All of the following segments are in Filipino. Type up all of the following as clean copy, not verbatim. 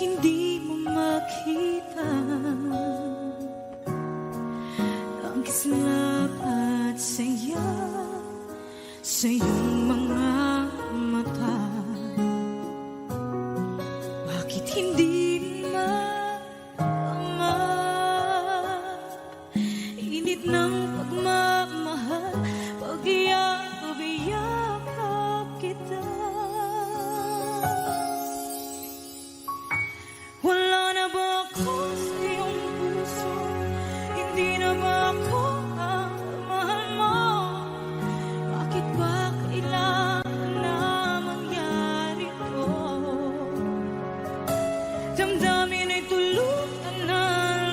hindi mo makita ang kislap at saya sa iyong mga mata? Bakit hindi maama init ng pagmamahal pag iyakap kita? Wala na ba ako sa iyong puso? Hindi na ba ako ang mahal mo? Bakit ba kailangan na mangyari to? Damdamin ay tulutan na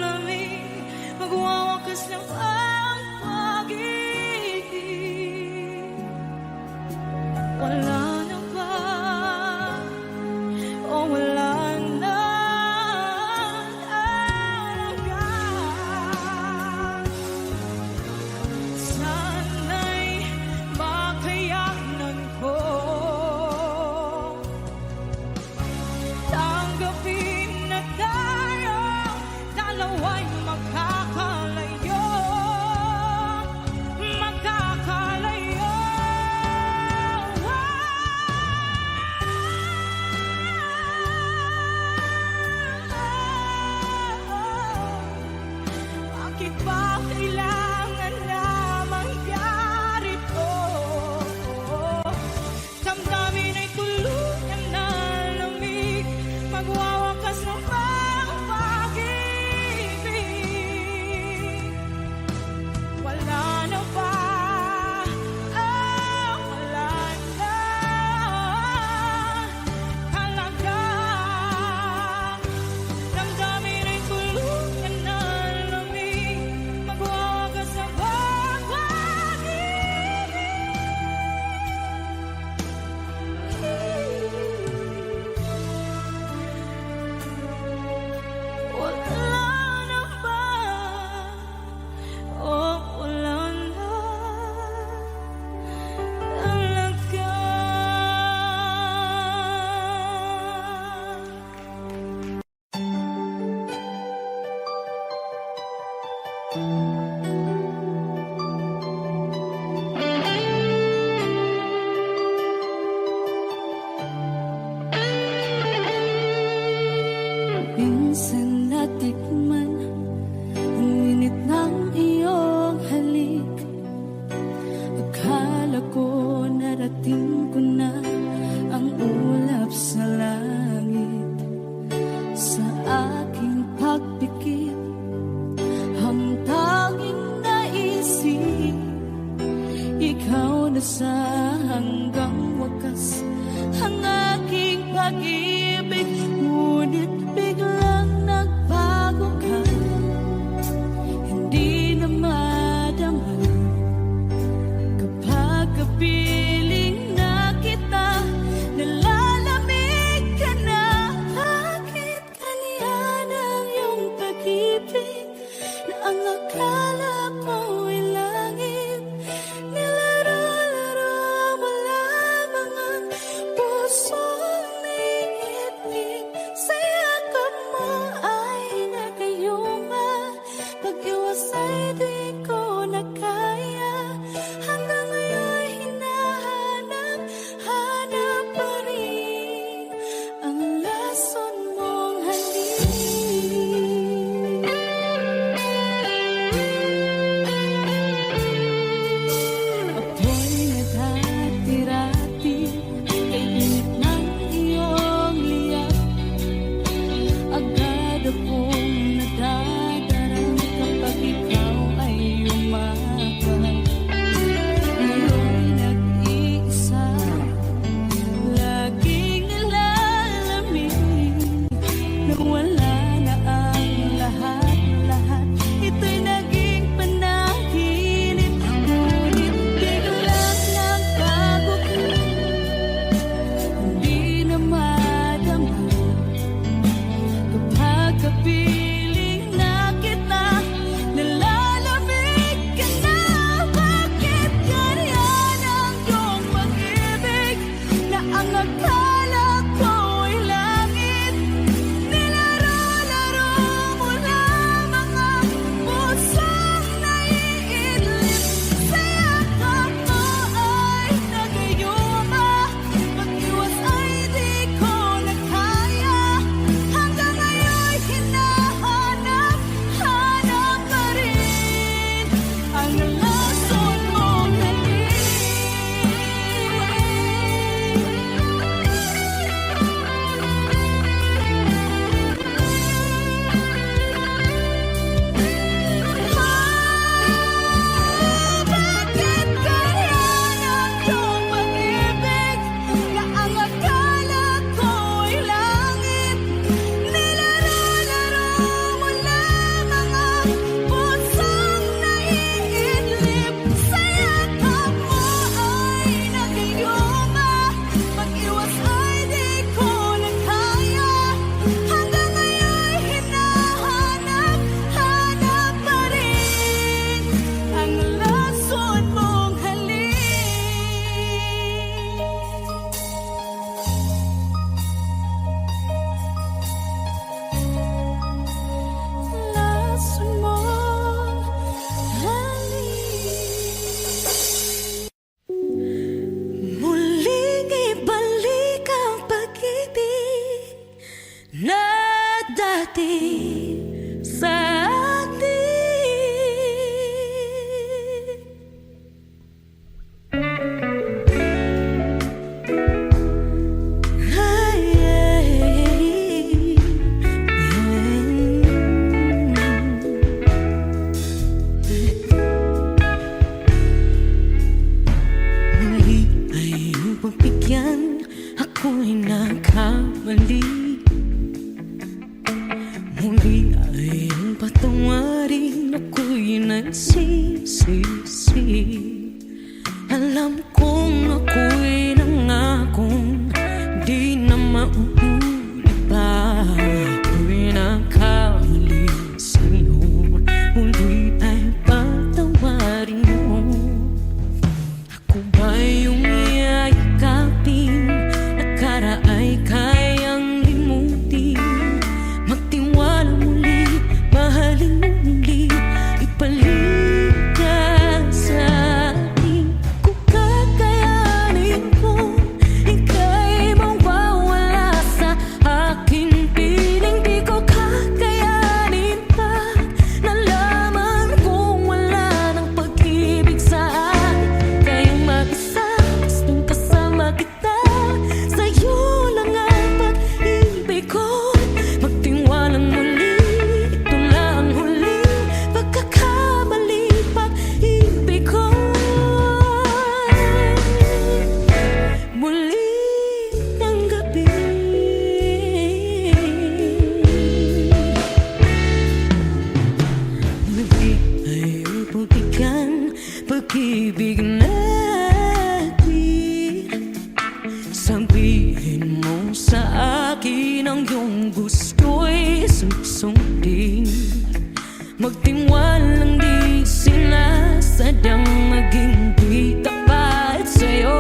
lamig, magwawakas lang ang pag-ibig. Wala na ba o wala na? atin, sa atin. Muli ay iyong pagbigyan, ako'y nagkamali. Muli ay iyong patawarin, ako'y nagsisisi. Alam kong ako'y nangakong di na mauulit pa. Ako'y nagkamali sa'yo, muli ay patawarin mo. Ako ba yung yayakapin, nakaraay kayang limutin? Magtiwala muli, mahalin mo muli, ibalik ka sa akin. Kung kakayanin ko, ika'y mawawala sa akin. Piling di ko kakayanin pa, nalaman kong wala ng pag-ibig sa akin. Kayang mag-isa, gustong kasama kita, sa'yo lang ang pag-ibig ko. Magtiwalang muli, ito na ang huling pagkakamali, pag-ibig ko. Muli ng gabi, muli ay iyong pagbigyan, pag-ibig natin. Sabihin mo sa akin ang iyong gusto'y susundin. Magtiwalang di sinasadyang maging di tapat sa'yo.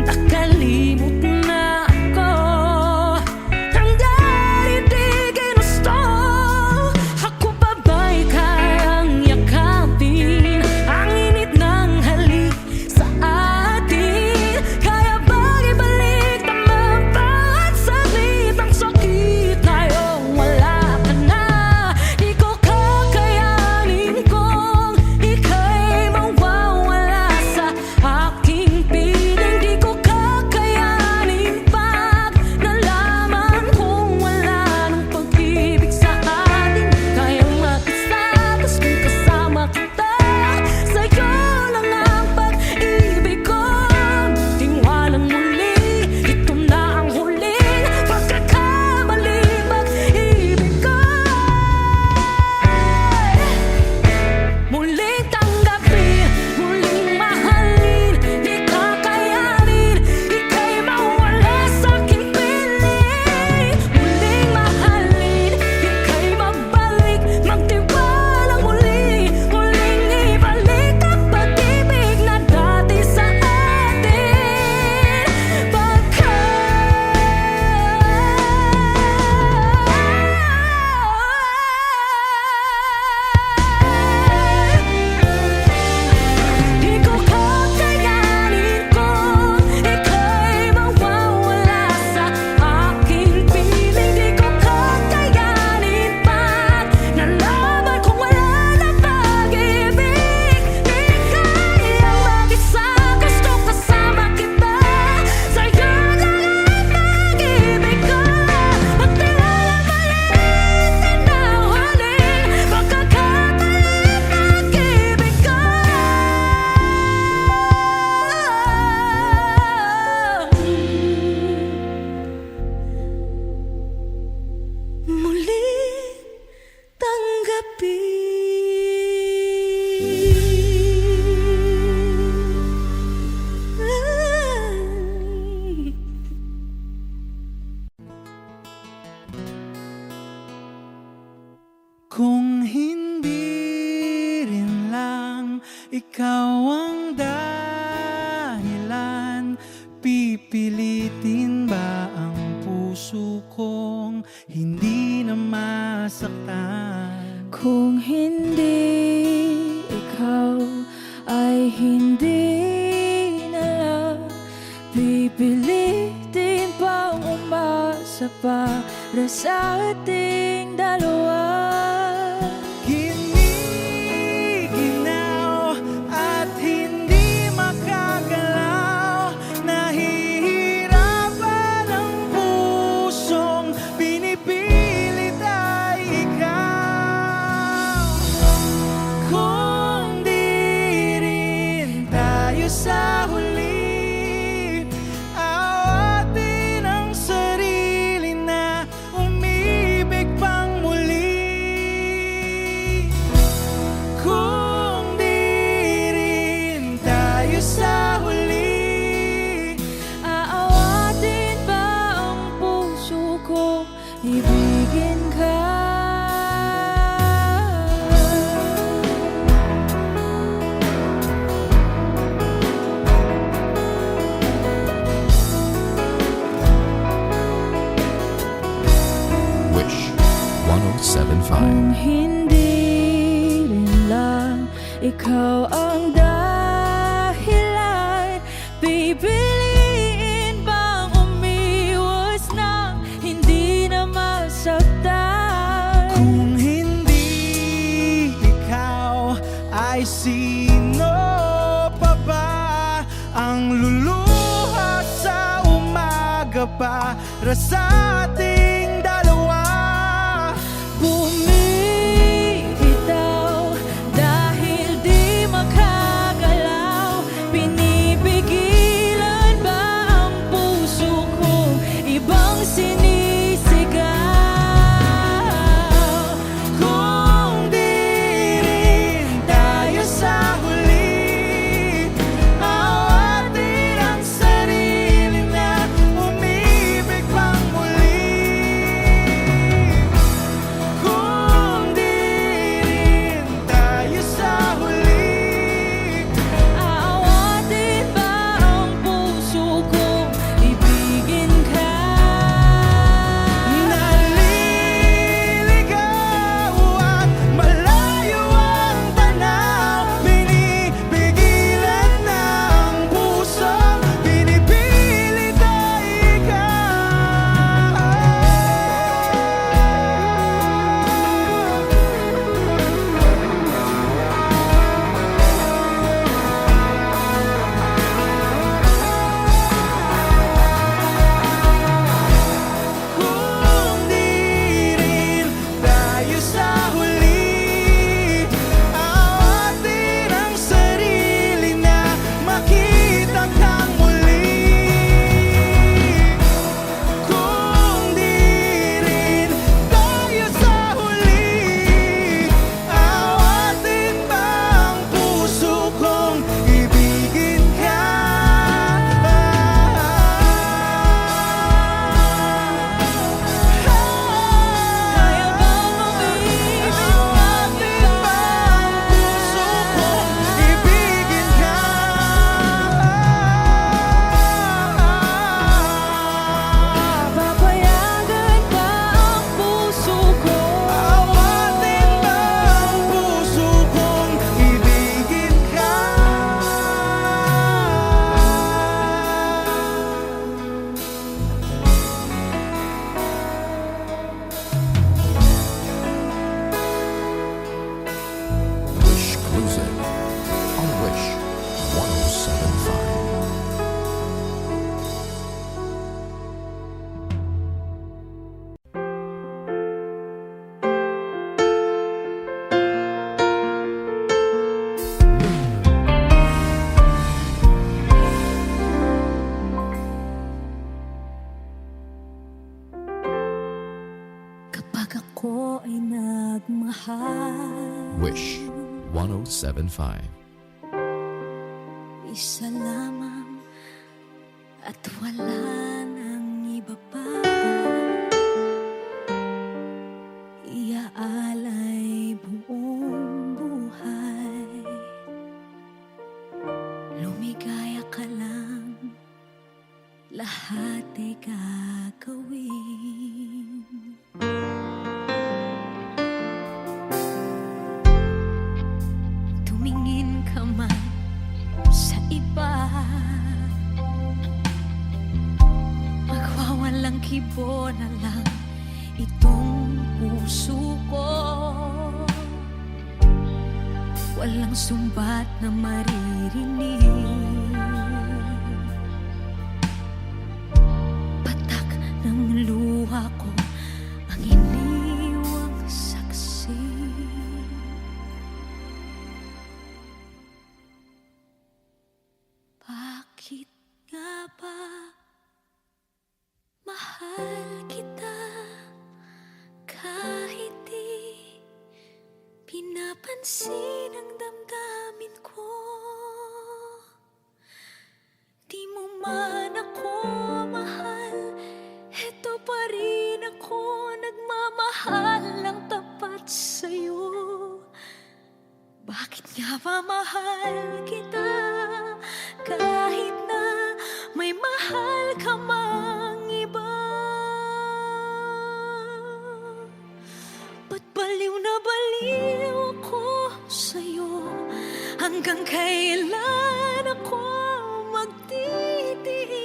Nakalimot na ako, hanggang hindi ginusto. Ako pa ba'y kayang yakapin ang init ng halik sa atin? Kaya ba'y ibalik tama ba at saglit ang sakit ngayong wala ka na? Di ko kakayanin kung ika'y mawawala sa aking piling. Di ko kakayanin pag nalaman kong wala ng pag-ibig sa atin. Kayang mag-isa, gustong kasama kita, sa'yo lang ang pag-ibig ko. Tiwalang muli, ito na ang huling pagkakamali, pag-ibig ko. Muling tanggapin, muling mahalin, di kakayanin, ika'y mawala sa aking piling. Muling mahalin, ika'y magbalik, magtiwalang muli, muling ibalik ang pag-ibig na dati sa atin. Di ko kakayanin kung ika'y mawawala sa aking piling. Di ko kakayanin pag nalaman kong wala na pag-ibig. Di kayang mag-isa, gusto kasama kita, sa'yo lang ang pag-ibig ko. Magtiwalang maliit na huling pagkakamali, pag-ibig ko. Muli tanggapin. Kung hindi rin lang ikaw ang dahilan, pipilitin ba ang puso kong hindi na masaktan? Kung hindi ikaw ay hindi na lang, pipilitin pang umasa umasa para sa ating dalawa. Giniginaw at hindi makagalaw, nahihirapan ang pusong pinipilit ay ikaw. Kung di rin tayo sa huli, awatin ang sarili na umibig pang muli. Kung di rin tayo sa huli, Aawatin ba ang puso ko, ibigin ka? Wish 1075. Kung hindi rin lang ikaw ang dahilan, pipiliin bang umiwas na hindi na masaktan? kung hindi ikaw, ay sino pa ba ang luluha sa umaga para sa ating dalawa? Bumibitaw dahil di makagalaw, pinipigilan ba ang puso ko, ibang sinisigaw? Kung di rin tayo sa huli, awatin ang sarili na umibig pang muli. Kung di rin tayo sa huli, Aawatin ba ang puso ko, ibigin ka? naliligaw at malayo ang tanaw, pinipigilan ng puso, pinipilit ay ikaw. Kung di rin tayo sa huli, awatin ang sarili na makita kang muli. Kung di rin tayo sa huli, awatin ba ang puso kong ibigin ka? Kaya bang umibig Awatin ba ang puso kong ibigin ka? Papayagan ba ang puso ko? Awatin ba ang puso kong ibigin ka? Wish Cruiser on Wish 1075. Kapag ako ay nagmahal, Wish 1075. isa lamang at wala nang iba pa. Iaalay buong buhay, lumigaya ka lang, lahat ay gagawin. Tumingin ka man sa iba, magwawalang kibo na lang itong puso ko. Walang sumbat na maririnig, patak ng luha ko ang iniwang saksi. Bakit nga ba mahal kita kahit di pinapansin ang damdamin ko? Di mo man ako mahal, eto pa rin ako nagmamahal ng tapat sa'yo. Bakit nga ba mahal kita kahit na may mahal ka mang iba? Ba't baliw na baliw ako sa'yo? Hanggang kailan ako magtitiis?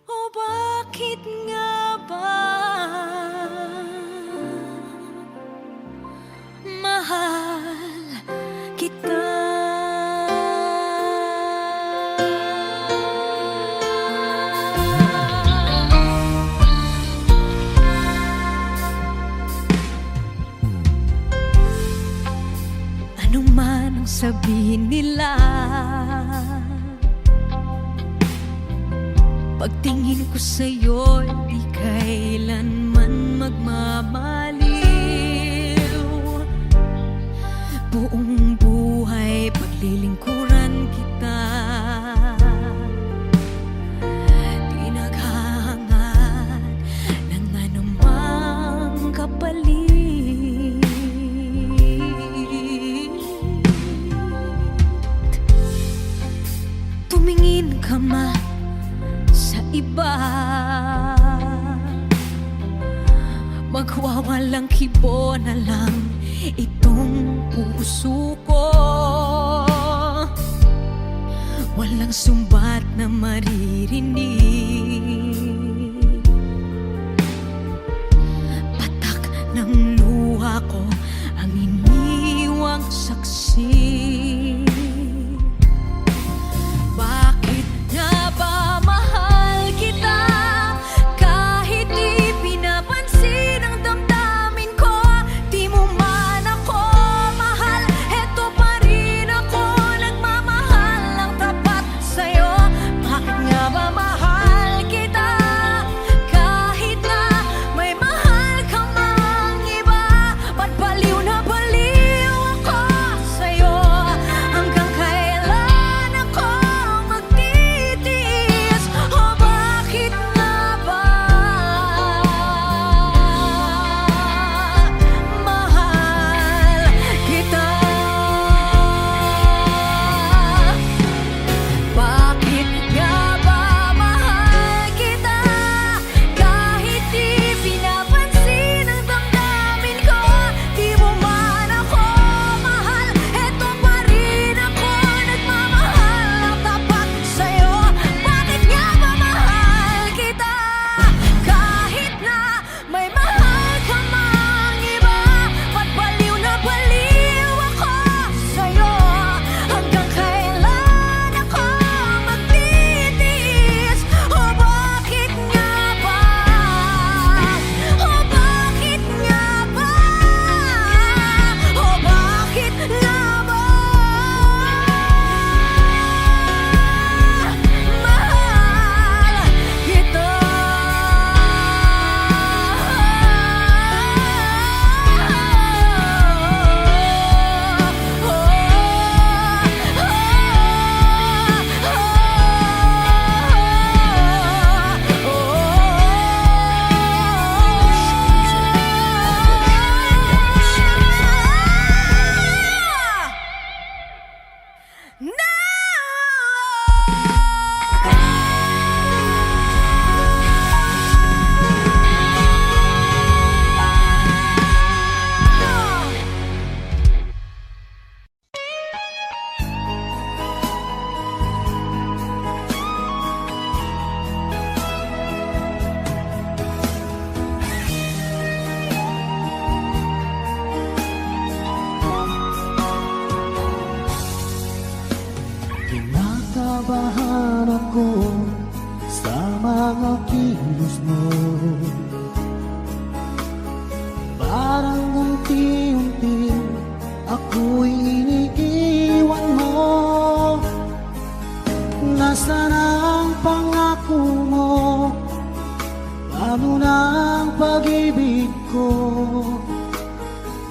O bakit nga ba mahal kita? Ano man ang sabihin nila, pagtingin ko sa'yo, di kailanman magmamaliw. Buong buhay paglilingkuran kita, di naghahangad ng anumang kapalit. Tumingin ka man sa iba, magwawalang kibo na lang itong puso ko. Walang sumbat na maririnig, patak ng luha ko ang iniwang saksi. Bakit nga ba mahal kita kahit di pinapansin ang damdamin ko? Di mo man ako mahal, eto pa rin ako nagmamahal ng tapat sa'yo. Bakit nga ba mahal kita kahit na may mahal ka mang iba? Ba't baliw na baliw ako sa'yo? Hanggang kailan ako magtitiis? O bakit nga ba mahal kita? Bakit nga ba mahal kita kahit di pinapansin ang damdamin ko? Di mo man ako mahal, eto pa rin ako nagmamahal ng tapat sa'yo. Bakit nga ba mahal kita kahit na may mahal ka mang iba? Ba't baliw na baliw ako sa'yo? Hanggang kailan ako magtitiis? O bakit nga ba? O bakit nga ba? O bakit nga ba mahal kita? Kinabahan ako sa mga kilos mo. Parang unti-unti ako'y iniiwan mo. Nasaan ang pangako mo? Paano na ang pag-ibig ko?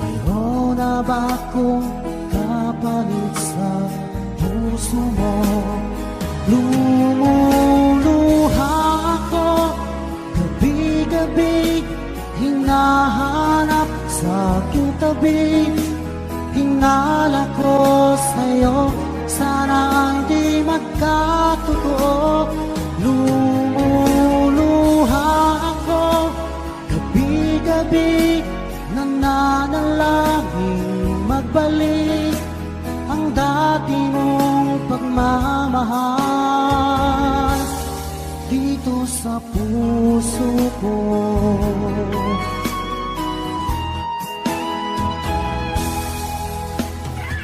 Mayroon na ba akong kapalit sa puso mo? Lumuluha ako gabi-gabi, hinahanap sa aking tabi. Hinala ko sa'yo, sana hindi magkatotoo. Lumuluha ako gabi-gabi, nananalangin magbalik ang dati mong pagmamahal dito sa puso ko.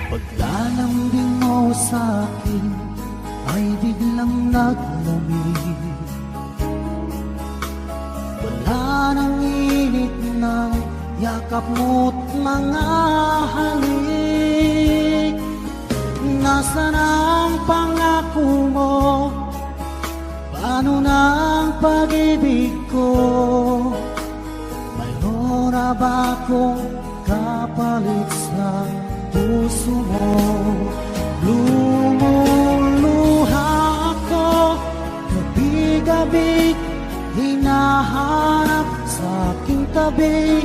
Paglalambing mo sa'kin ay biglang naglamig. Wala nang init ng yakap mo't mga halik. Nasaan ang pangako mo? Paano na ang pag-ibig ko? Mayroon na ba akong kapalit sa puso mo? Lumuluha ako gabi-gabi, hinahanap sa aking tabi.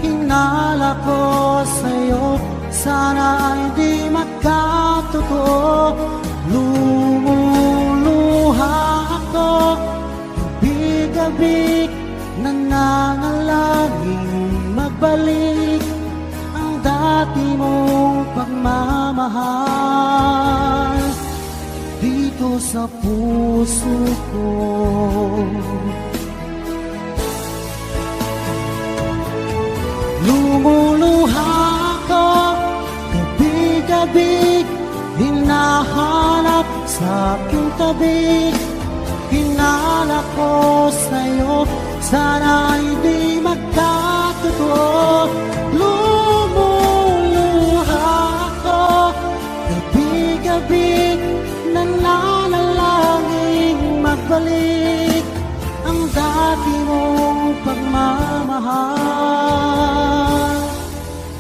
Hinala ko sa'yo, sana hindi magkatotoo. Lumuluha ako gabi-gabi, nananalangin magbalik ang dati mong pagmamahal dito sa puso ko. Lumuluha ako gabi-gabi, hinahanap sa aking tabi. Hinala ko sa'yo, sana hindi magkatotoo. Lumuluha ako gabi-gabi, nananalangin magbalik ang dati mong pagmamahal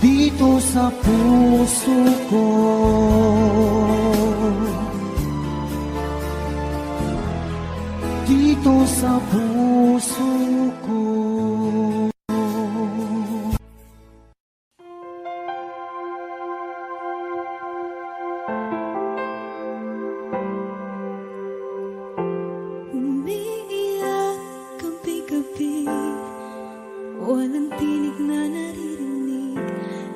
dito sa puso ko. Dito sa puso ko. Umiiyak gabi-gabi, walang tinig na naririnig.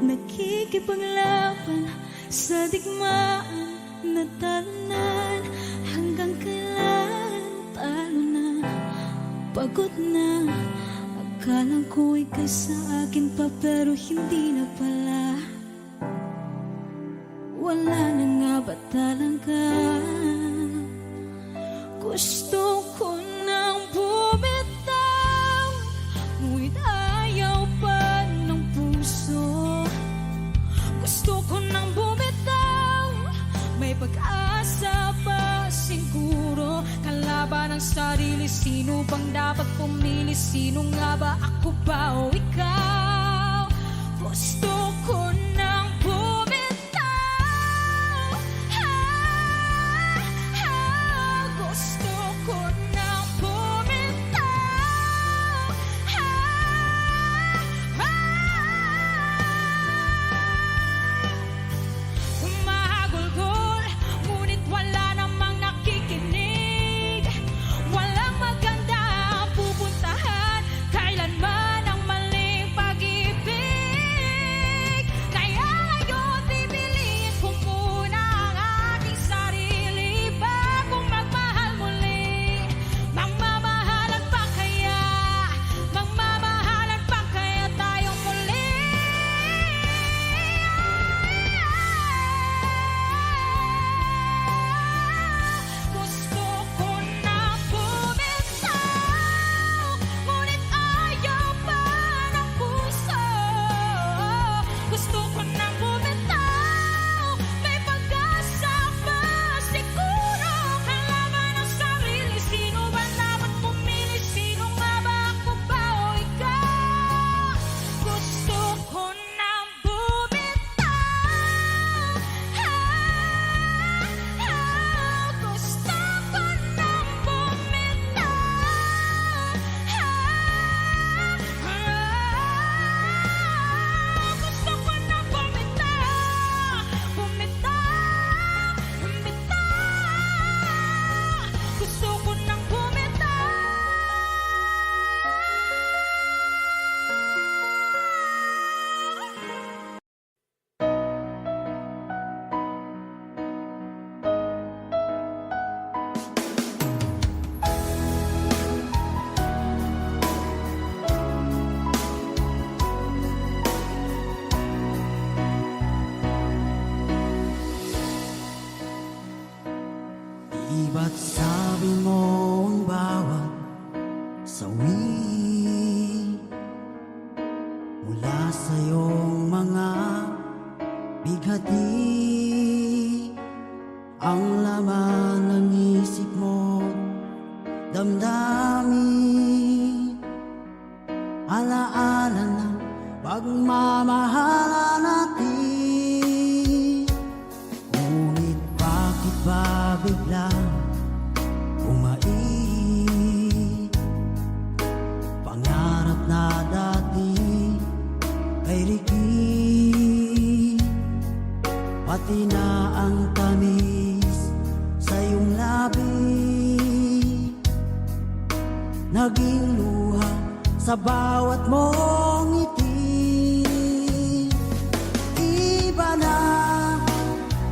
Nakikipaglaban sa digmaan na talunan. Hanggang kailan talo na, pagod na. Akala ko ika'y sa akin pa, pero hindi na pala. Wala na nga ba talaga? Gusto ko nang bumitaw, ngunit ayaw pa ng puso. Gusto ko nang bumitaw, may pag-asa pa siguro. Kalaban ng sarili, sino bang dapat pumili? Sino nga ba, ako ba o ikaw? Gusto ko nang bumitaw, gusto ko nang bumitaw, Humahagulgol, ngunit wala namang nakikinig. Walang maganda ang pupuntahan, kailanman ang maling pag-ibig. Iba't sabi mo ang bawat sawi mula sa iyong mga bighati. Ang laman ng isip mo, damdamin, alaala ng pagmamahala natin. Ngunit bakit ba biglang bumait? Pangarap na dati ay ligid, pati na ang tamis sa iyong labi naging luha sa bawat mong ngiti. Iba na,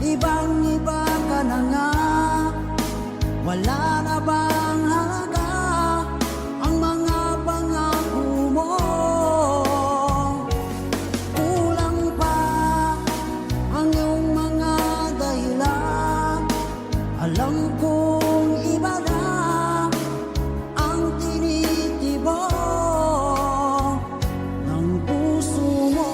ibang-iba ka na nga. Wala na bang halaga ang mga pangako mo? Kulang pa ang iyong mga dahilan. Alam kong iba na ang tinitibok ng puso mo.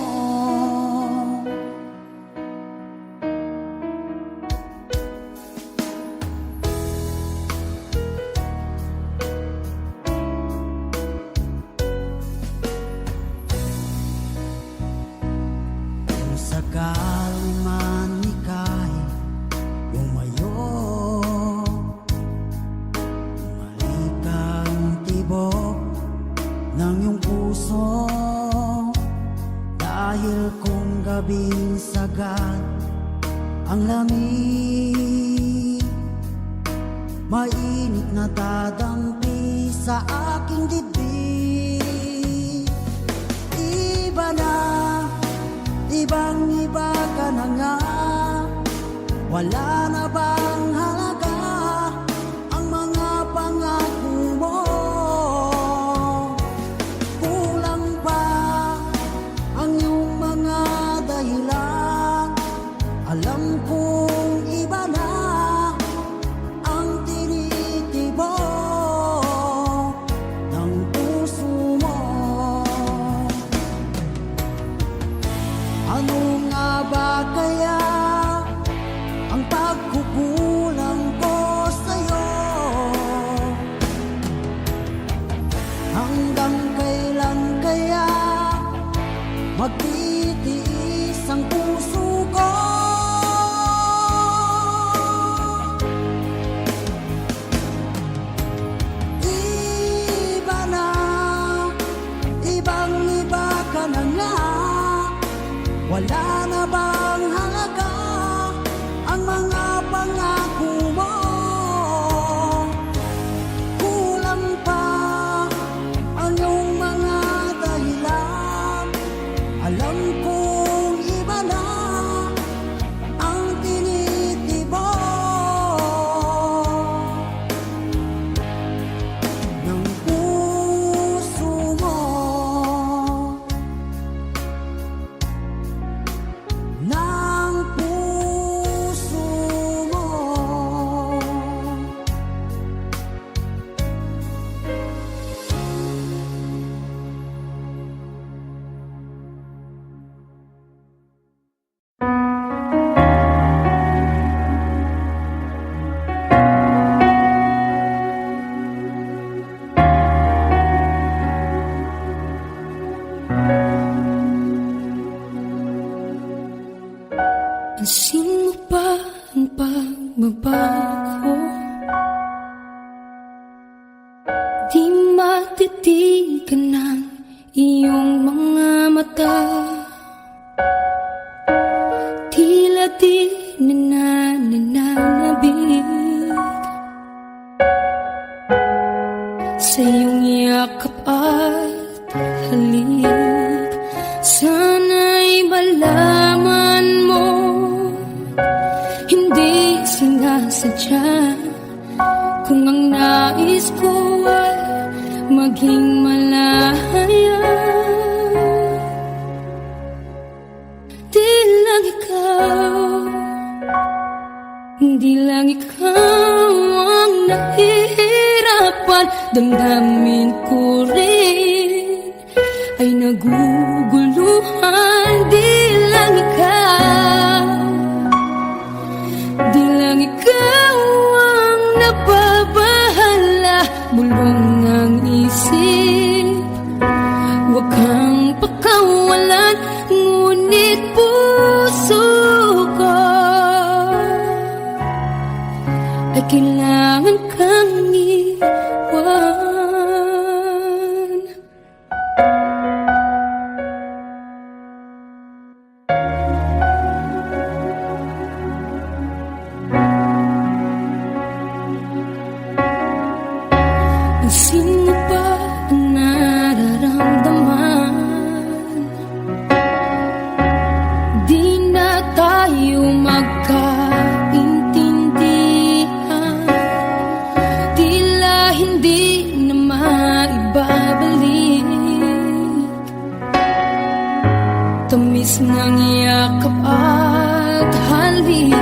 Kung sakali man ika'y lumayo, bumalik ang tibok ng iyong puso. Dahil kung gabing sagad ang lamig, mainit na dadampi sa aking dibdib. Iba na, ibang-iba ka na nga. Wala na bang halaga ang mga pangako mo? Kulang pa ang iyong mga dahilan. Alam kong iba na ang tinitibok ng puso mo. Ano nga ba kaya ang pagkukulang ko sa'yo? Hanggang kailan kaya magtitiis ang puso ko? Iba na, ibang-iba ka na nga. Wala na bang halaga ang mga pangako mo? Kulang pa ang iyong mga dahilan. Alam kong iba na ang tinitibok ng puso mo. Ng puso mo. Pansin mo ba ang pagbabago? Di matitigan ng iyong mga mata. Tila di nananabig sa iyong yakap at halik. Sana'y malaman mo, hindi sinasadya. Kung ang nais ko ay maging malaya, di lang ikaw Di lang ikaw ang nahihirapan, damdamin ko rin ay naguguluhan. Di lang ikaw, di lang ikaw ang nababahala, bulong ng isip. Huwag kang pakawalan, ngunit puso ko ay kailangan kang iwan. Pansin mo ba ang nararamdaman? Di na tayo magkaintindihan, tila hindi na maibabalik. Tamis ng yakap at halik,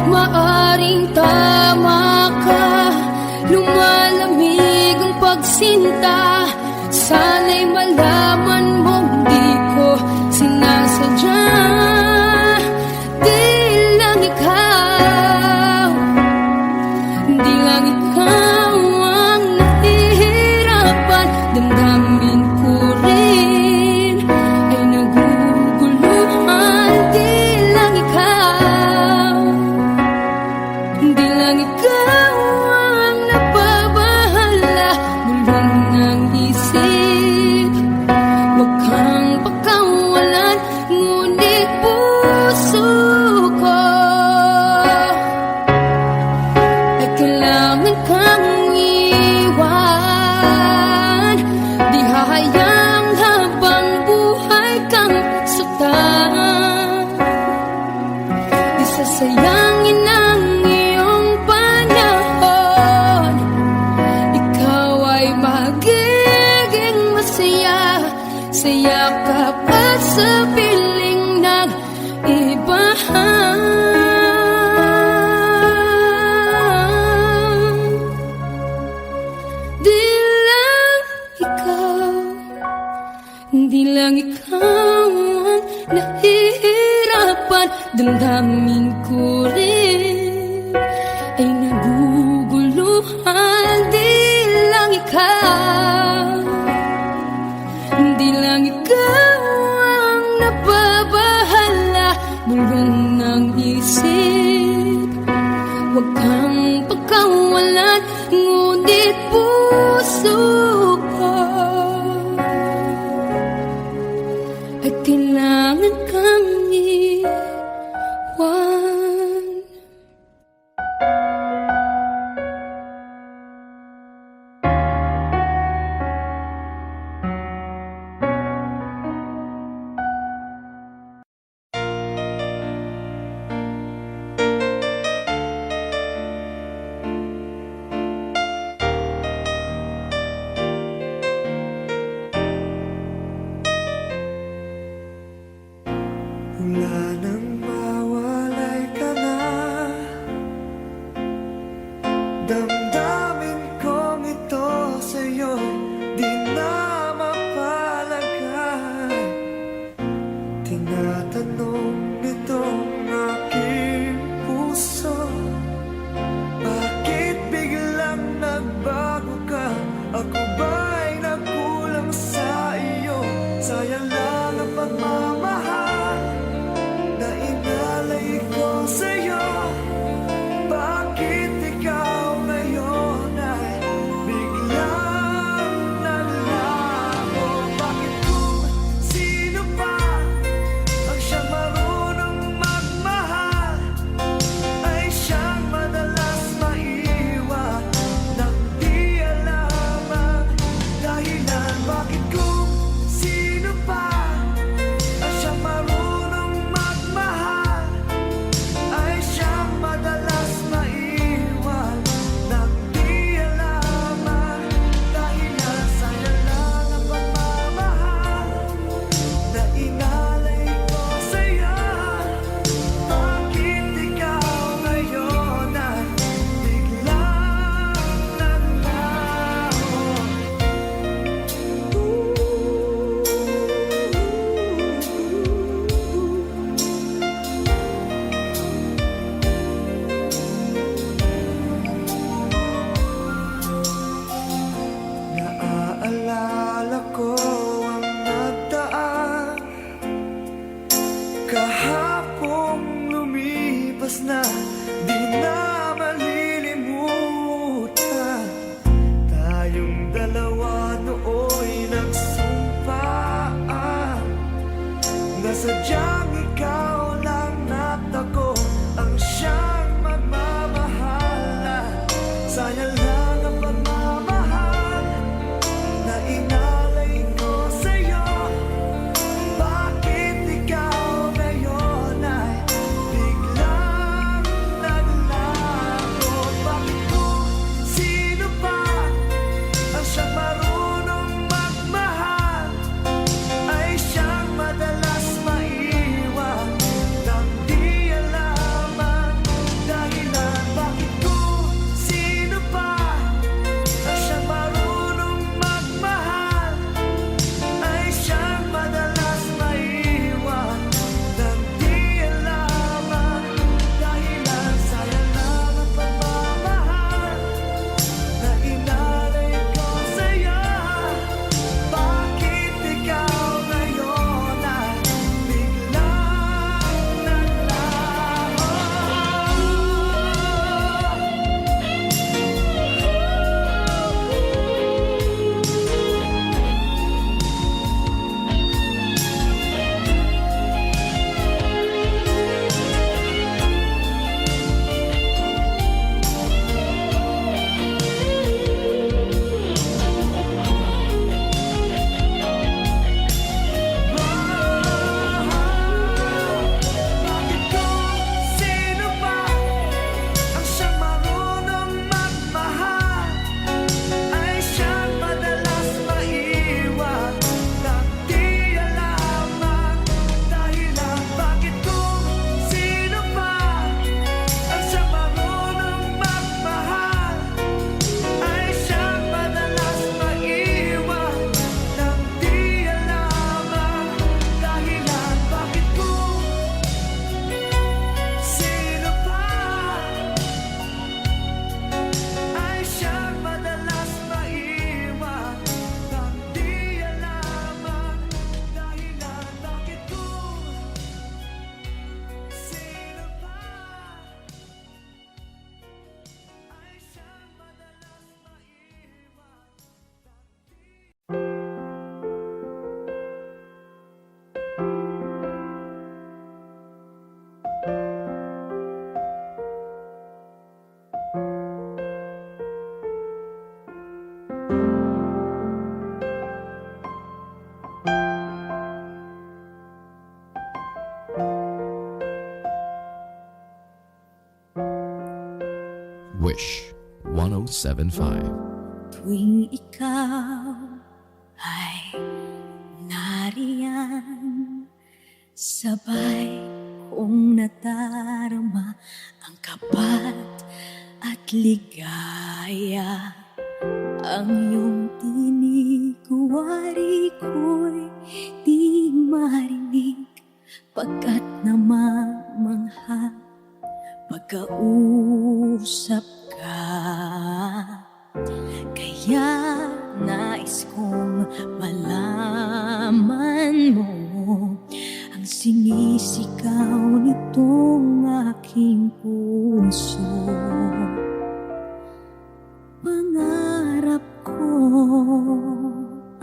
maaring tama ka. Lumalamig ang pagsinta, sana'y malaman mong di ko sinasadya. Di lang ikaw, di lang ikaw ang nahihirapan, damdamin ko rin ay naguguluhan. Di lang ikaw, di lang ikaw ang nababahala, bulong ng isip. Huwag kang pakawalan, ngunit puso ko ay kailangan kang iwan. Di hahayang habang buhay kang saktan, di sasayangin ang iyong panahon. Ikaw ay magiging masaya sa yakap at sa piling ng ibahan. Di lang ikaw, di lang ikaw ang nahihirapan, damdamin ko rin ay naguguluhan. Di lang ikaw, di lang ikaw ang nababahala, bulong ng isip. Huwag kang pagkawalan, ngunit puso ko ay kailangan kang iwan. Wala nang mawalay ka na, damdamin kong ito sa'yo'y di na mapalagay. Tinatanong nitong aking puso, bakit biglang nagbago ka? Ako ba'y nagkulang sa iyo? Sayang lang ang pagmamahal na inalay ko sa'yo. Bakit ikaw ngayon Wish 1075. Tuwing ikaw ay nariyan, sabay kong nadarama ang kapat at ligaya. Ang iyong tinig, wari ko'y di marinig, pagkat namamangha pagkausap ka. Kaya nais kong malaman mo ang sinisigaw nitong aking puso. Pangarap ko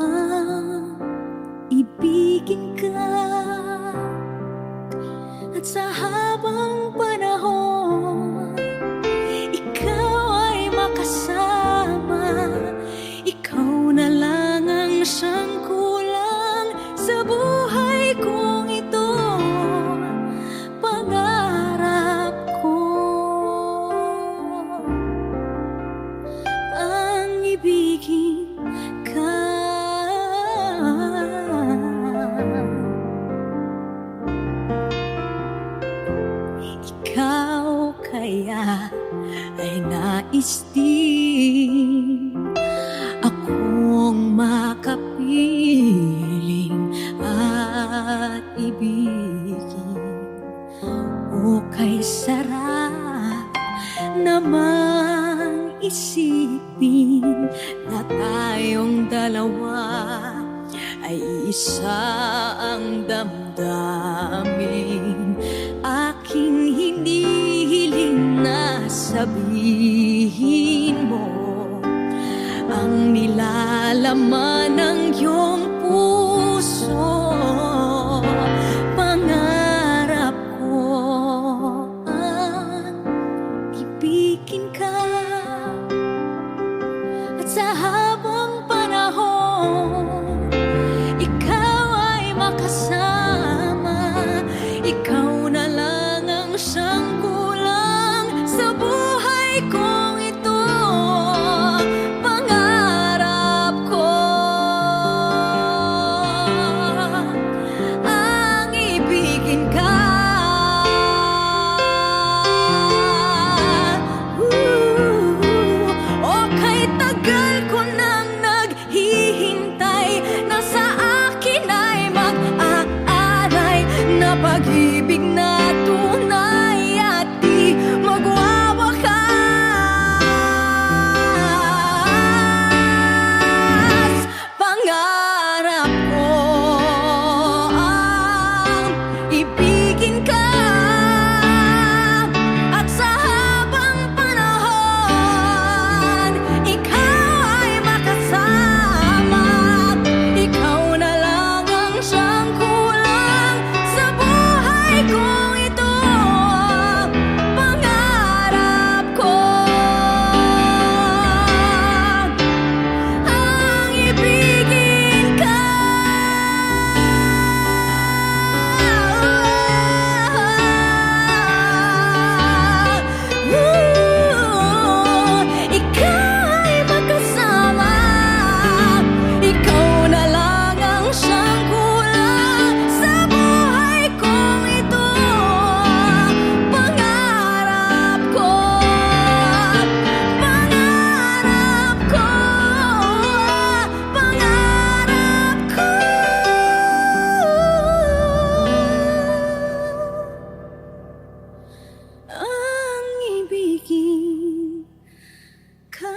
ang ibigin ka, at sa habang panahon ikaw ay makasama. Ikaw na lang ang siyang kulang sa buhay kong ito. Pangarap ko ang ibigin ka. Ikaw kaya ay nais din akong makapiling at ibigin. O kay sarap namang isipin na tayong dalawa ay isa ang damdamin. Aking hinihiling na sabihin mo ang nilalaman ng iyong puso. Pangarap ko ang ibigin ka, at sa habang panahon ikaw ay makasama. Ikaw na lang ang siyang kulang sa buhay kong ito. Pangarap ko ang ibigin ka. O kay tagal ko nang naghihintay na sa akin ay mag-aalay na pag-ibig na tunay at di magwawakas. Pangarap ko ang ibigin ka, at sa habang panahon ikaw ay makasama. Ikaw na lang ang siyang kulang sa buhay kong ito. Pangarap ko ang ibigin ka. Ikaw ay makasama. Ikaw na lang ang siyang kulang sa buhay kong ito. Pangarap ko, pangarap ko, pangarap ko ang ibigin ka.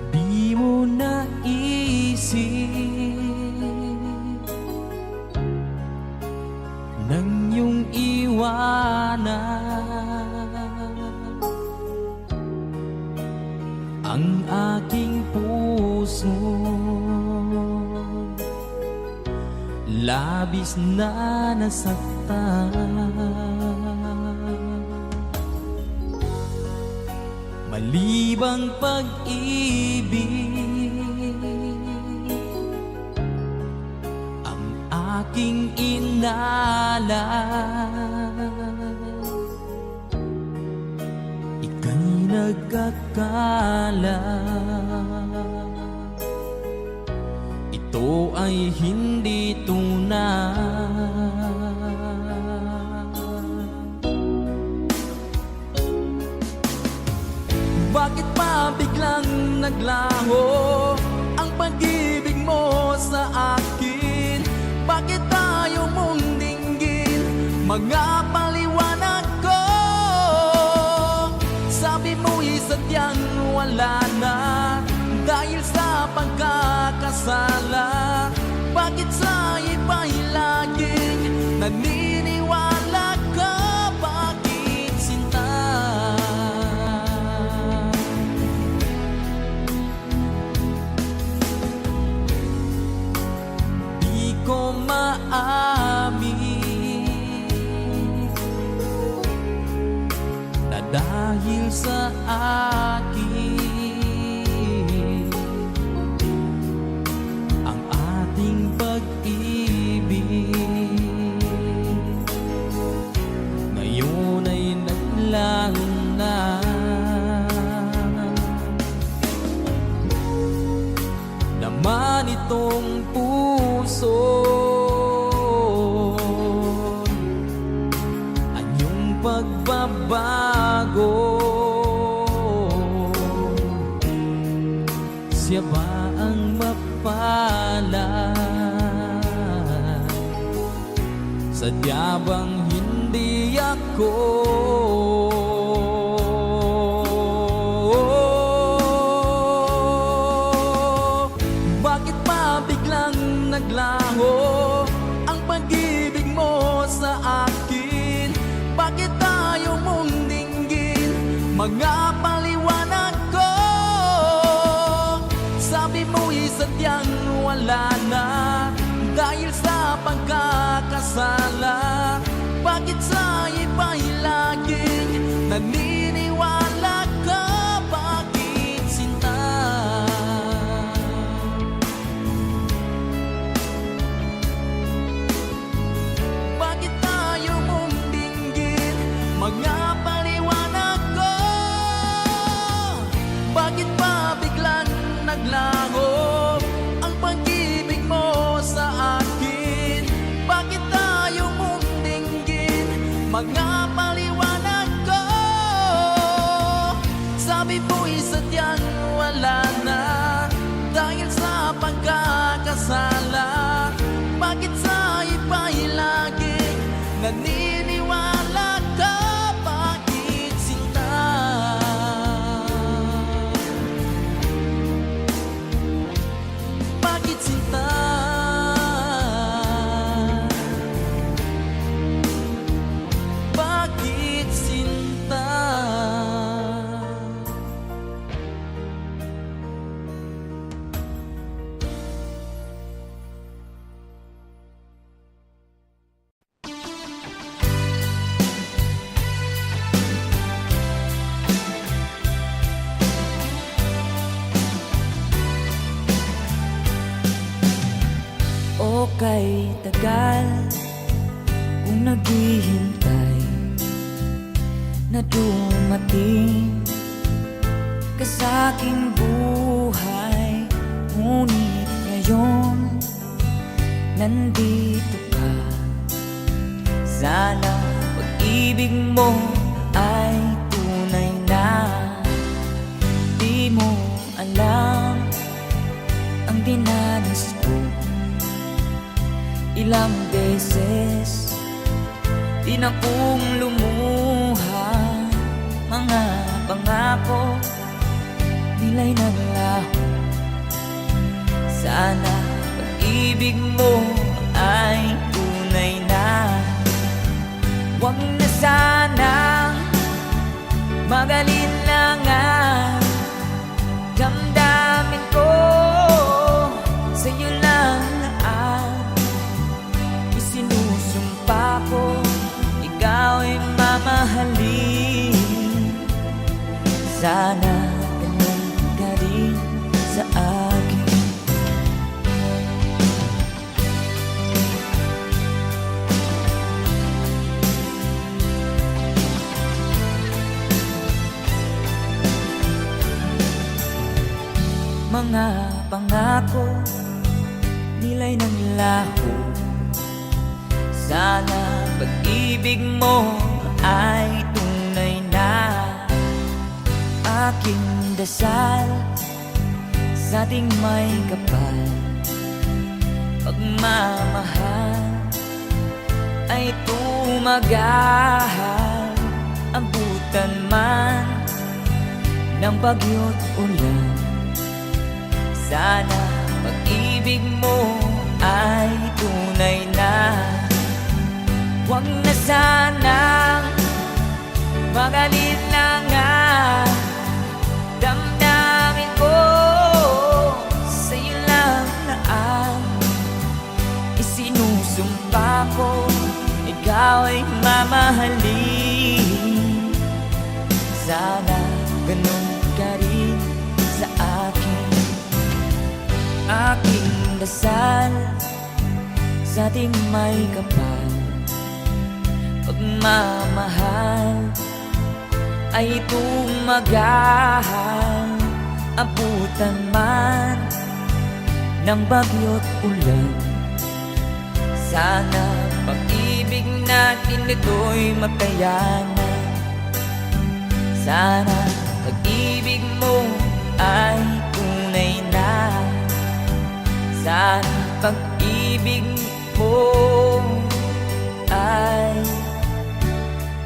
Di mo naisip nang iyong iwanan ang aking puso. labis na nasaktan. Malibang pag-ibig ang aking inalas. Ika'y nagkakala ito ay hindi tunay. Bakit pa biglang naglaho ang pag-ibig mo sa akin? Bakit tayo mong dinggin mga paliwanag ko? Sabi mo'y sadyang wala na dahil sa pagkakasala. Bakit sa iba'y laging naniniwala ka? Bakit sinta? Di ko maamin na dahil sa akin ang ating pag-ibig ngayon ay naglaho na. Laman itong puso anyong pagbabago. Siya ba ang mapalad? Sadya bang hindi ako? Bakit pa biglang naglaho ang pag-ibig mo sa akin? Bakit tayo mong dinggin mga paliwanag ko? Sabi mo'y sadyang wala na dahil sa pagkakasala. Bakit sa iba'y laging naniniwala ka? Bakit sinta? Bakit tayo mong dinggin mga paliwanag ko? Bakit pa biglang naglaho ang pag-ibig mo sa akin? Bakit tayo mong dinggin mga paliwanag ko? Sabi mo'y sadyang wala na dahil sa pagkakasala. Bakit sa iba'y laging naniniwala ka? Bakit sinta? Bakit sinta? Bakit sinta? O kay tagal kung naghihintay na dumating ka sa aking buhay. Ngunit ngayon nandito ka. Sana pag-ibig mo ay tunay na. Di mo alam ang dinanas ko. Ilang beses din akong lumuha. Mga pangako nila'y naglaho. Sana pag-ibig mo ay tunay na. Huwag na sana magalinlangan. Damdamin ko sa'yo lang lahat. Sana ganun ka rin sa akin. Mga pangako, nilay ng laho. Sana pag-ibig mo ay tunay na. Aking dasal sa ating may kapal, pagmamahal ay tumagal. Abutan man ng bagyo't ulan, sana pag-ibig mo ay tunay na. Huwag na sanang mag-alinlangan, damdamin ko sa'yo lang na ang isinusumpa ko. Ikaw ay mamahalin, sana ganun ka rin sa akin. Aking dasal sa ating may kapal, pagmamahal ay tumagal. Abutan man ng bagyo't ulan, sana pag-ibig natin ito'y makayanan. Sana pag-ibig mo ay tunay na. Sana pag-ibig mo ay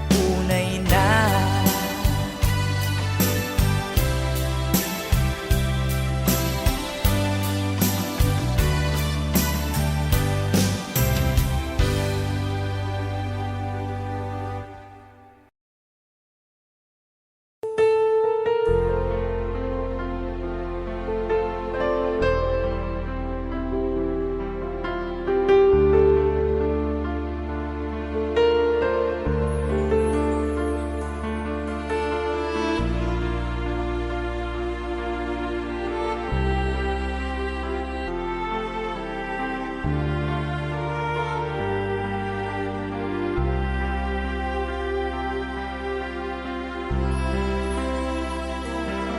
tunay na.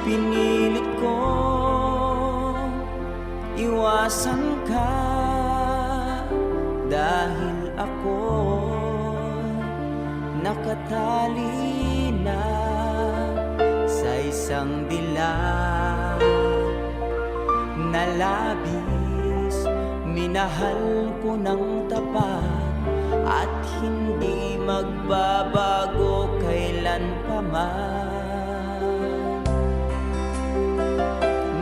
Pinilit ko iwasan ka dahil ako nakatali na sa isang dilag na labis. Minahal ko ng tapat at hindi magbabago kailan pa man.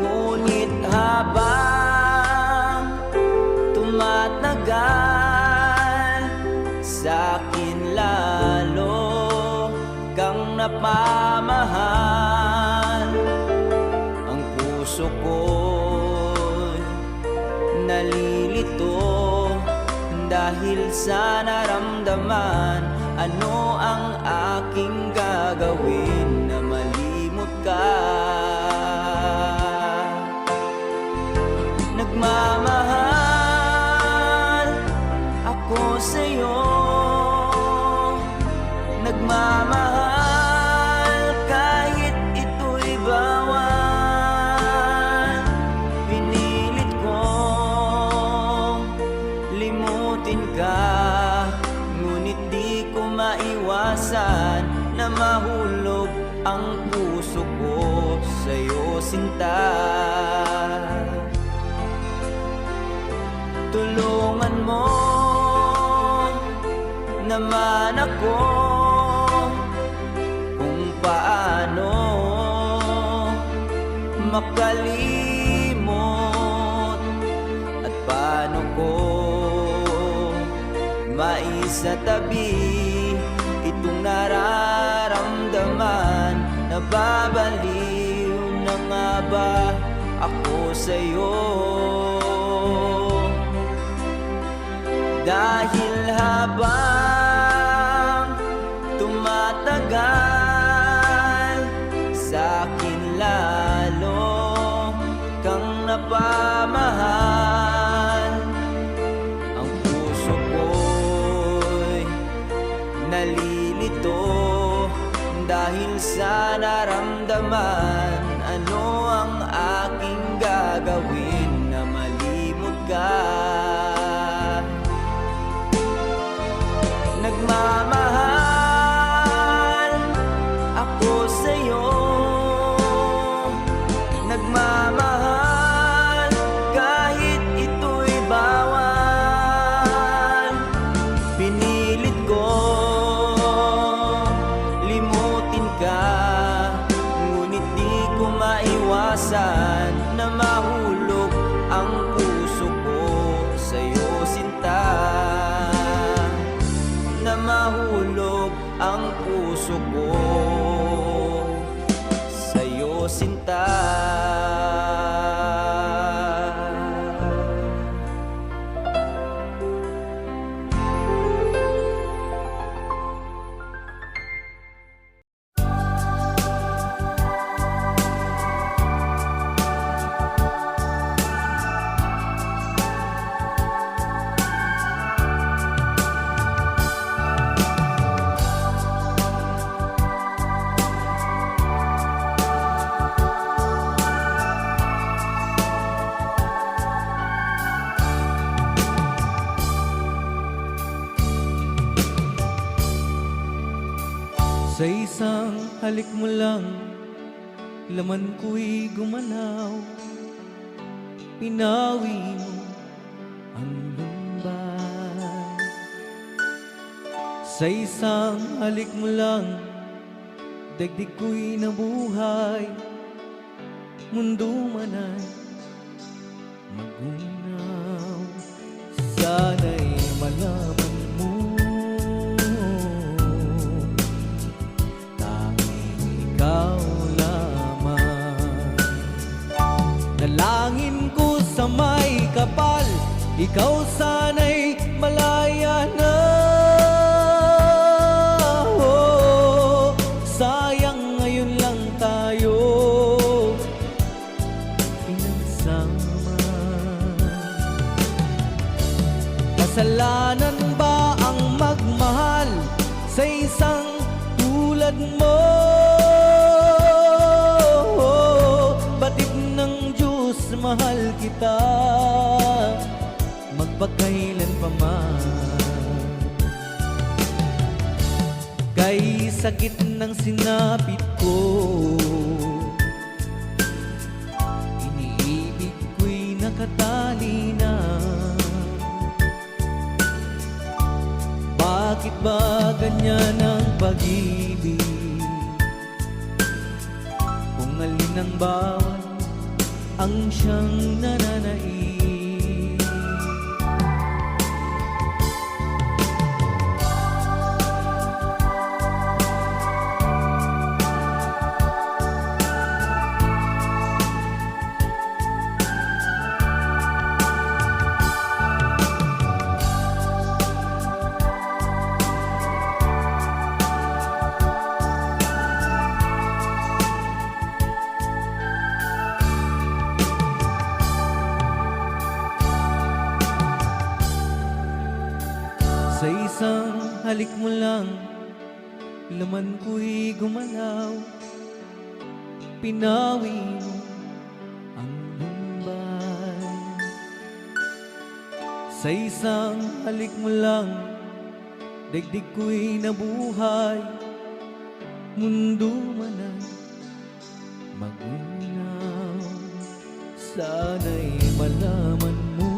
Ngunit habang tumatagal, sa'kin lalo kang napamahal. Ang puso ko'y nalilito dahil sa naramdaman. Ano ang aking gagawin na malimot ka? Nagmamahal ako sa'yo, nagmamahal kahit ito'y bawal. Pinilit kong limutin ka, ngunit di ko maiwasan na mahulog ang puso ko sa'yo, sinta. Tulungan mo naman ako kung paano makalimot at paano ko maisatabi itong nararamdaman. Nababaliw na nga ba ako sa'yo? Dahil habang tumatagal, sa sa naramdaman. Ano ang aking gagawin na malimot ka? Nagmamahal ako sa'yo, nagmamahal kahit ito'y bawal. Pinilit ko limutin ka, ngunit di ko maiwasan na mahulog ang puso ko sa'yo, sinta. Na mahulog ang puso ko sa'yo, sinta. Sa isang halik mo lang, laman ko'y gumalaw. Pinawi mo ang lumbay. Sa isang halik mo lang, daigdig ko'y nabuhay. Mundo man ay magunaw. Sana'y malaman mo, ikaw lamang. Nalangin ko sa may kapal, ikaw sana'y malaya na. Oh, sayang ngayon lang tayo pinagsama. Kasalanan ba ang magmahal sa isang tulad mo? Batid ng Diyos, mahal kita magpakailan pa man. Kay sakit ng sinapit ko, iniibig ko'y nakatali na. Bakit ba ganyan ang pag-ibig? Kung alin ang bawat ang siyang nananaig. Sa isang halik mo lang, laman ko'y gumalaw. Pinawi mo ang lumbay. Sa isang halik mo lang, daigdig ko'y nabuhay. Mundo man ay magunaw. Sana'y malaman mo,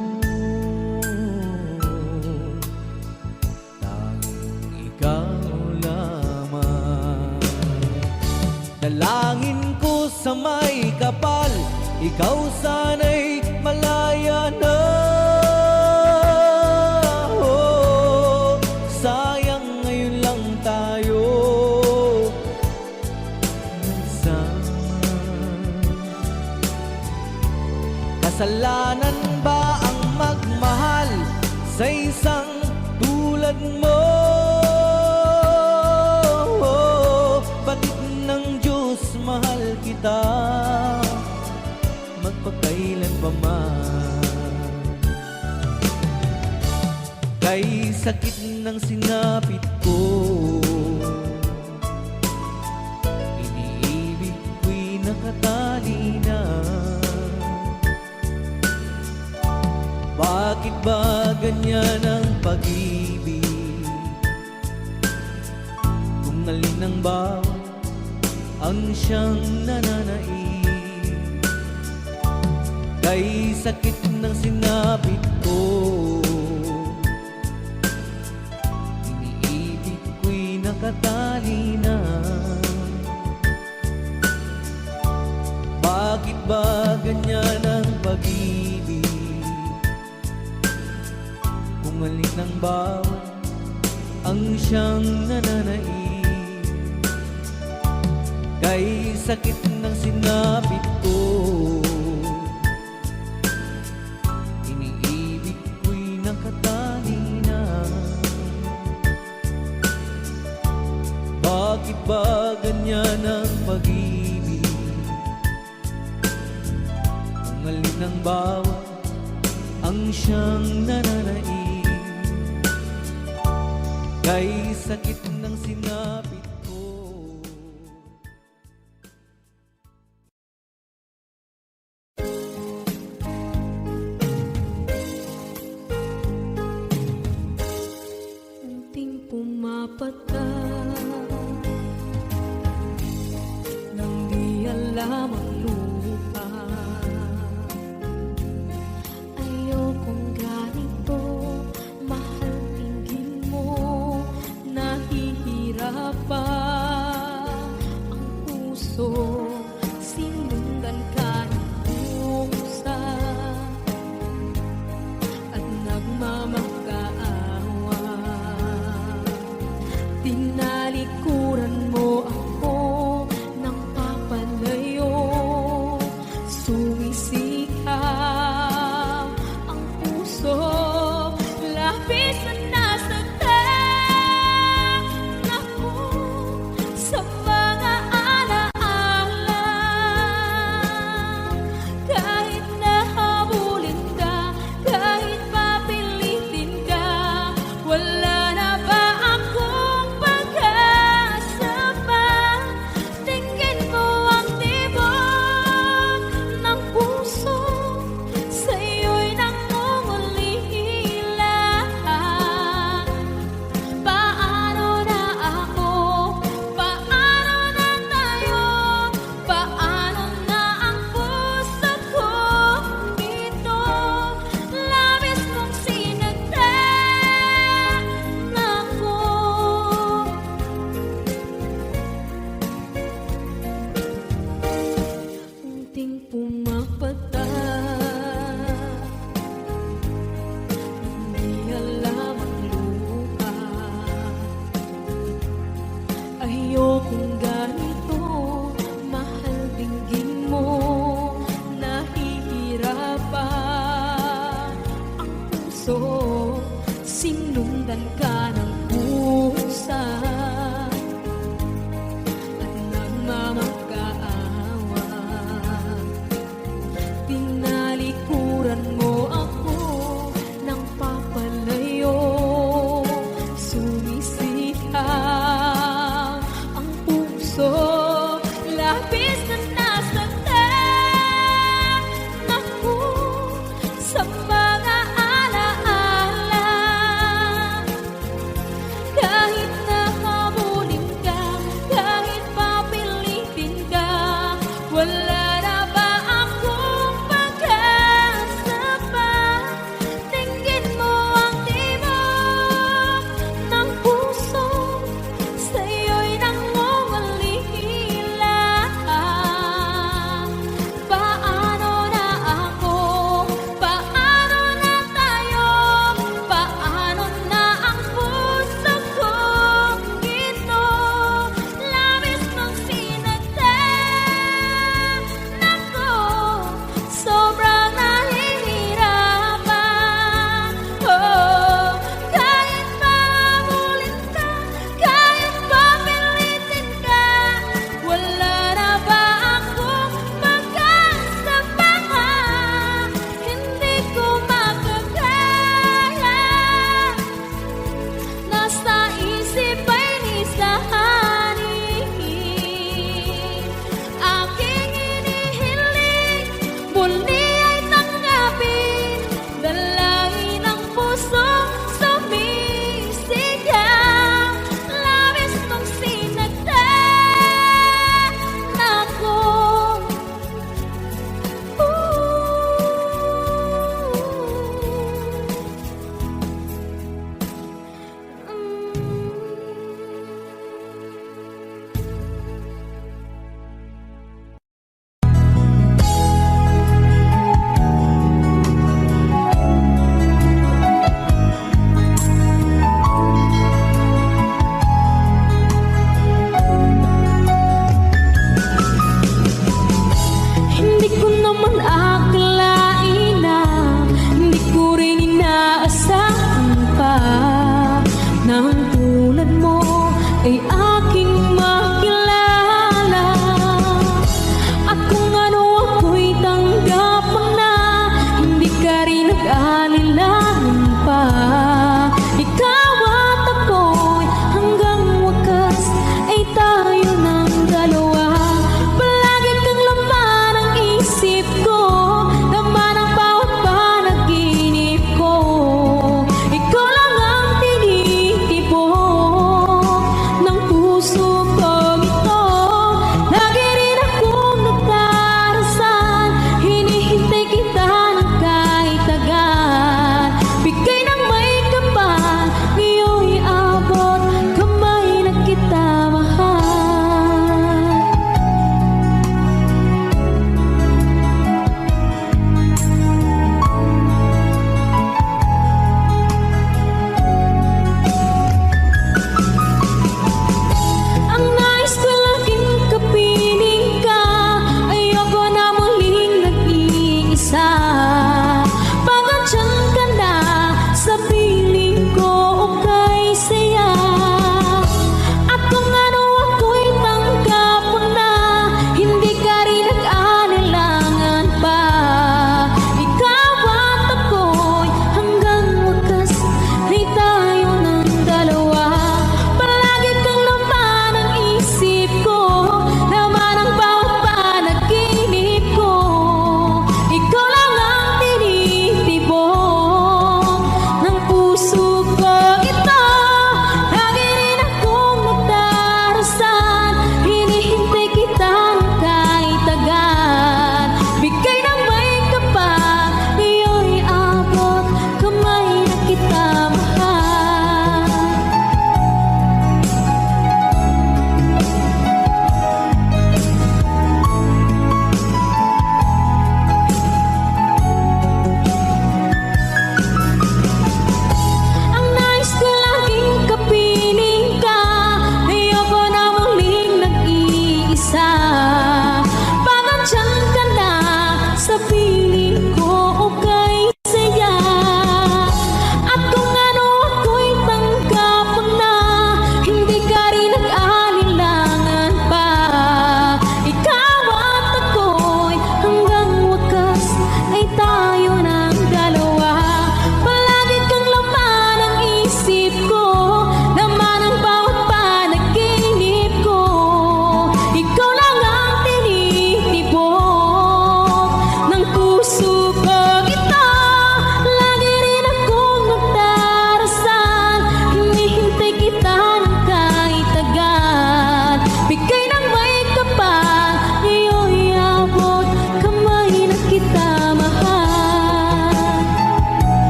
dalangin ko sa may kapal, ikaw sana'y malaya na. Oh, sayang ngayon lang tayo nagsama. Kasalanan ba ang magmahal sa isang tulad mo? Batid ng Diyos, mahal kita magpakailan pa man. Kay sakit ng sinapit ko, Bakit ba ganyan ang pag-ibig? Kung alin ang bawat ang siyang nananaig, kay sakit ng sinapit ko, iniibig ko'y nakatali na. Bakit ba ganyan ang pag-ibig? Kung alin ang bawat ang siyang nananaig, kay sakit ng sinapit ko, iniibig ko'y nakatali na. Bakit ba ganyan ang pag-ibig? Kung alin ang bawat ang siyang nananaig, kay sakit ng sinapit ko. Unting pumapata nang di alam ang lupa. Ayokong ganito, mahal, tingin mo, nahihirapan ang puso, sinundan ka ng pusa at nagmamakaawa. Tinalikuran mo ako ng papalayo, sumisikap ang puso, labis na nasaktan ako sa mga alaala. Kahit nahabulin ka, kahit papilitin ka, wala na ba akong pag-asa pa? Tingin mo ang tibok ng puso, sa'yo'y nangungulila. Paano na ako? Paano na tayo? Paano na ang puso ko ito? Labis mong sinagdan ako. Unting pumapata, hindi alam ang lupa. Ayokong ganito, mahal, dinggin mo, nahihirapan ang puso, sinundan ka ng pusa at nagmamakaawa. Tinalikuran mo ako ng papalayo, sumisikap ang puso, labis na nasaktan ako sa mga alaala.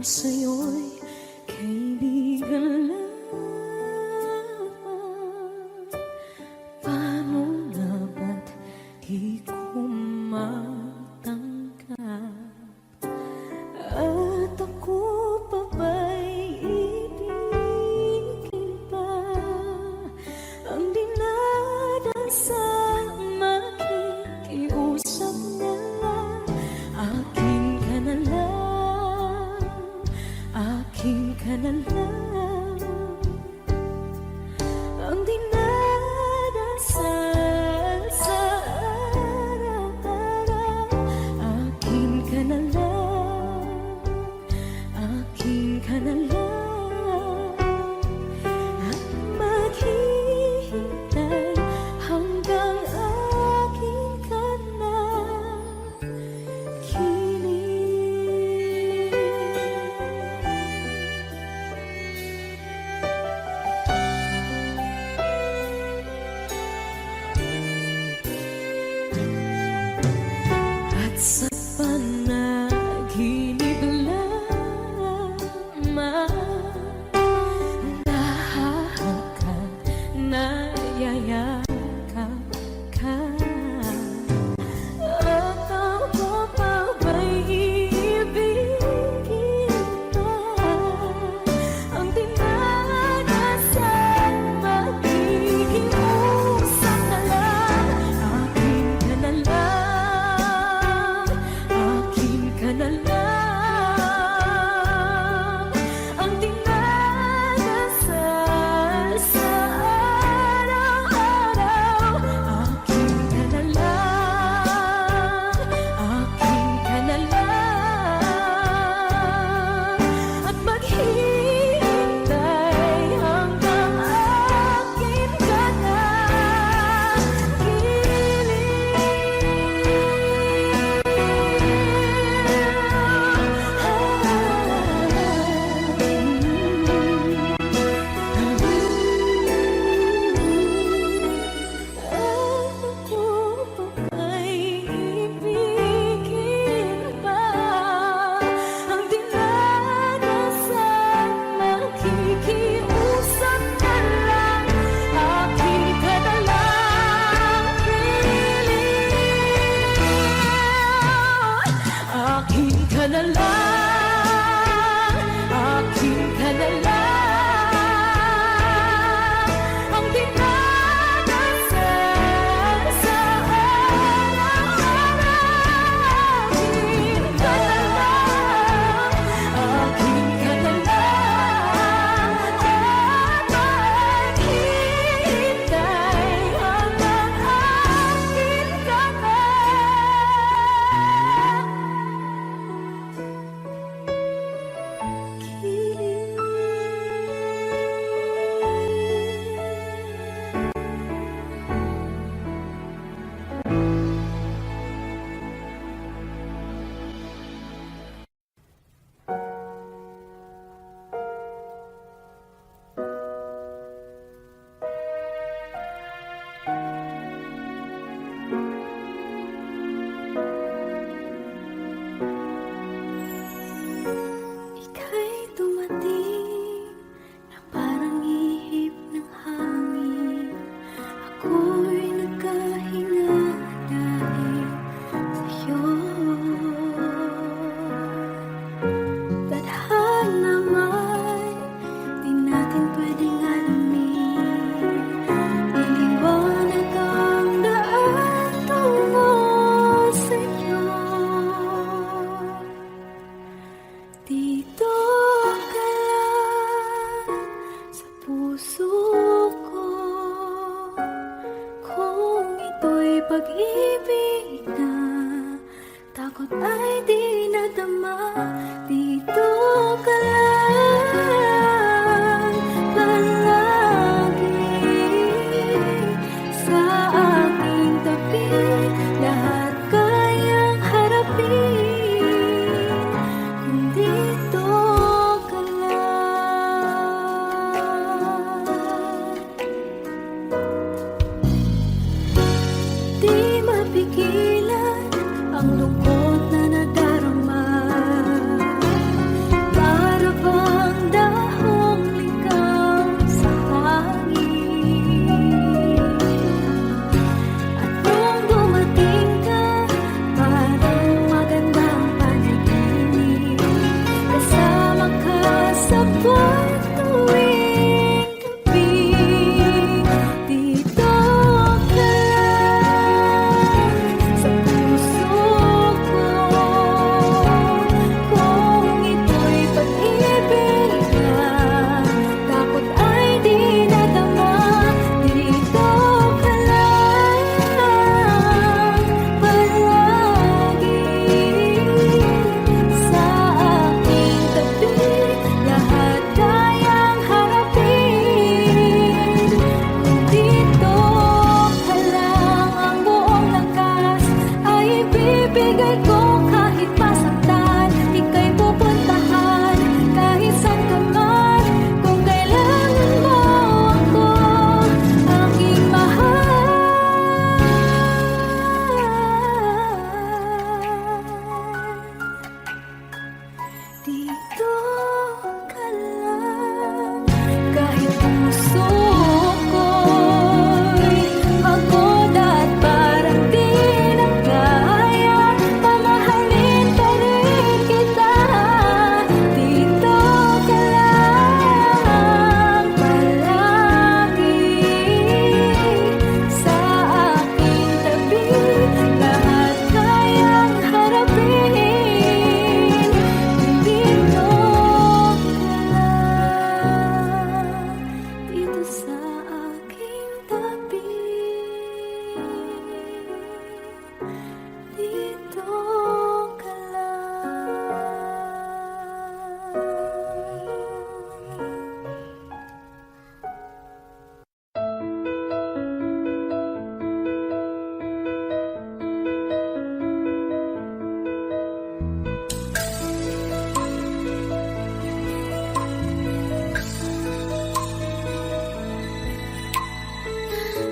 sa'yo'y kaibigan lang. Paano nga ba't di ko matanggap? At ako pa ba'y ibigin pa? Ang dinadasal makikiusap na lang. Akin ka na lang, akin ka na lang. Ang dinadasal sa araw-araw. Akin ka na lang, akin ka na lang. At maghihintay hanggang akin ka na kilig. At sa panaginip lamang nahahakot, nayayakap ka. At ako pa ba'y iibigin pa? Ang dinadasal makikiusap na lang. Akin ka na lang, akin ka na lang. Ang dinadasal sa araw-araw. Akin ka na lang, akin ka na lang. At maghihintay hanggang akin ka na Ako pa ba'y ibigin pa? Ang dinadasal makikiusap na lang. Akin ka na lang, piling. Akin ka na lang, akin ka na lang. Ang dinadasal sa araw-araw. Akin ka na lang, akin ka na lang. At maghihintay hanggang akin ka na Ika'y dumating na parang ihip ng hangin. Ako'y nagkahinga dahil sa'yo. Tadhana may di natin pwedeng alamin. Iliwanag ang daan tungo sa'yo. Dito ka lang sa puso ko. Kung ito'y pag-ibig na takot ay di nadama. Dito ka lang palagi sa aking tabi. Lahat kayang harapin kung dito ka lang. Di mapigilan ang lungkot na nadarama. ibibigay ko kahit masaktan. Ika'y pupuntahan kahit saan ka man. Kung kailangan mo ako, aking mahal. Dito ka lang. Kahit puso ko'y pagod at parang di na kaya, mamahalin pa rin kita. Dito ka lang palagi sa aking tabi. Lahat kayang harapin. Dito ka lang, dito sa aking tabi. Dito ka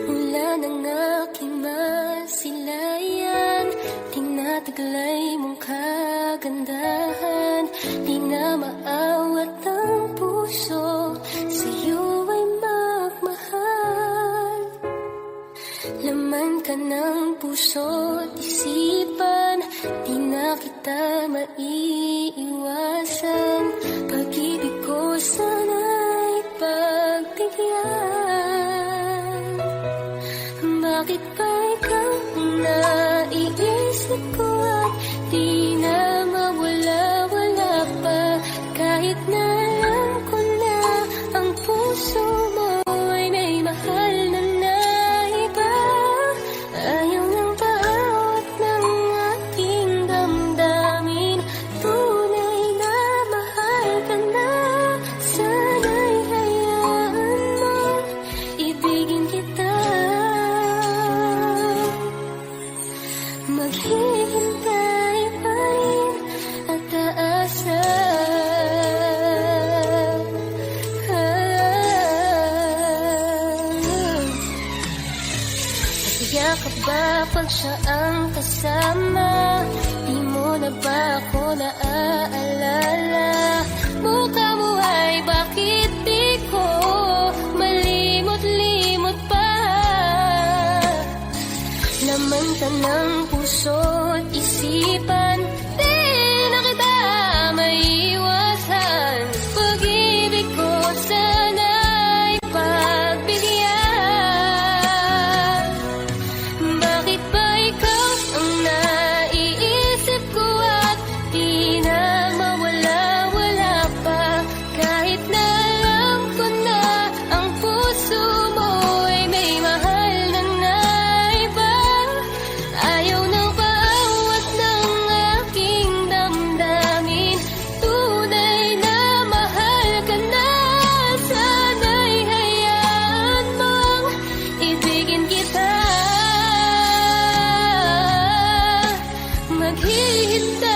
Mula ng aking masilayan, tinataglay mong kagandahan. Di na maawat ang puso, sa'yo ay magmahal. Laman ka ng puso't isipan, di na kita maiiwasan. Pag-ibig ko sana'y pagbigyan. Bakit ba ikaw ang naiisip ko at di na mawala-wala pa? Kahit na alam ko na ang puso mo ay may mahal na iba. Ayaw ng paawat ng aking damdamin. Tunay na mahal ka na. Sana'y hayaan mo ibigin kita. Maghihintay pa rin at aasa. Masaya ka ba pag siya ang kasama? Di mo na ba ako naaalala? Mukha mo ay bakit di ko malimot-limot pa? Laman ka ng puso't isipan, di na kita maiiwasan. Pag-ibig ko sana'y pagbigyan. Bakit ba ikaw ang naiisip ko at di na mawala-wala pa? Kahit na alam ko na ang puso mo ay may mahal na iba. Ayaw nang paawat ng aking damdamin. Tunay na mahal ka na. Sana'y hayaan mong ibigin kita. Maghihintay